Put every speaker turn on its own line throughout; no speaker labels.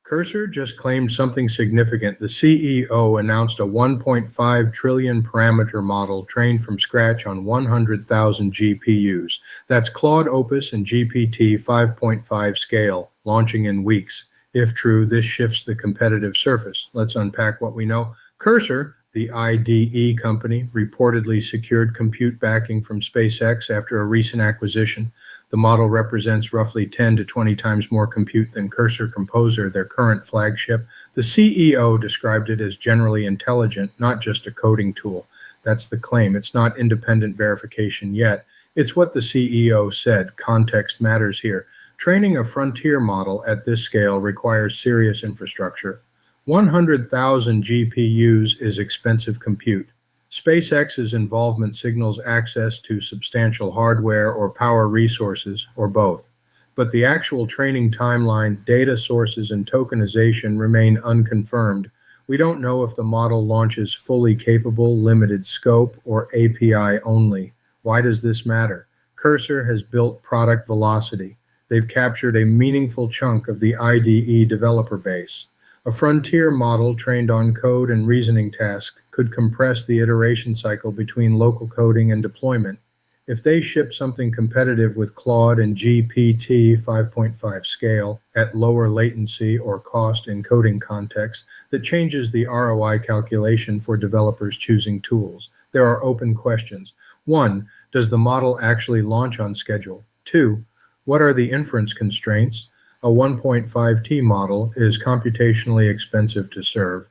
Cursor just claimed something significant. The CEO announced a 1.5 trillion parameter model trained from scratch on 100,000 GPUs. That's Claude Opus and GPT 5.5 scale, launching in weeks. If true, this shifts the competitive surface. Let's unpack what we know. Cursor, the IDE company, reportedly secured compute backing from SpaceX after a recent acquisition. The model represents roughly 10 to 20 times more compute than Cursor Composer, their current flagship. The CEO described it as generally intelligent, not just a coding tool. That's the claim. It's not independent verification yet. It's what the CEO said. Context matters here. Training a frontier model at this scale requires serious infrastructure. 100,000 GPUs is expensive compute. SpaceX's involvement signals access to substantial hardware or power resources, or both. But the actual training timeline, data sources, and tokenization remain unconfirmed. We don't know if the model launches fully capable, limited scope, or API only. Why does this matter? Cursor has built product velocity. They've captured a meaningful chunk of the IDE developer base. A frontier model trained on code and reasoning tasks could compress the iteration cycle between local coding and deployment. If they ship something competitive with Claude and GPT 5.5 scale at lower latency or cost in coding context, that changes the ROI calculation for developers choosing tools. There are open questions. 1. Does the model actually launch on schedule? 2. What are the inference constraints? A 1.5T model is computationally expensive to serve.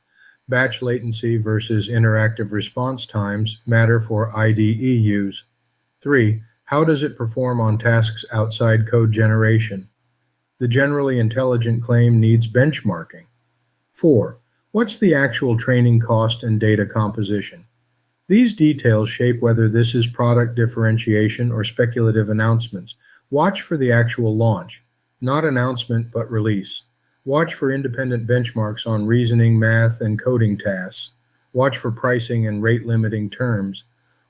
Batch latency versus interactive response times matter for IDE use. 3. How does it perform on tasks outside code generation? The generally intelligent claim needs benchmarking. 4. What's the actual training cost and data composition? These details shape whether this is product differentiation or speculative announcements. Watch for the actual launch. Not announcement, but release. Watch for independent benchmarks on reasoning, math, and coding tasks. Watch for pricing and rate-limiting terms.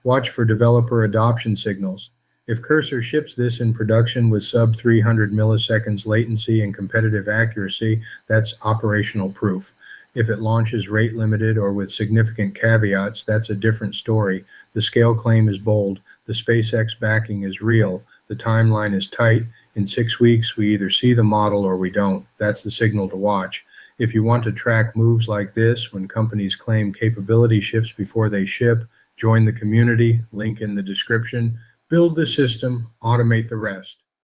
Watch for developer adoption signals. If Cursor ships this in production with sub 300 milliseconds latency and competitive accuracy, that's operational proof. If it launches rate limited or with significant caveats, that's a different story. The scale claim is bold. The SpaceX backing is real. The timeline is tight. In 6 weeks, we either see the model or we don't. That's the signal to watch. If you want to track moves like this, when companies claim capability shifts before they ship, join the community, link in the description. Build the system, automate the rest.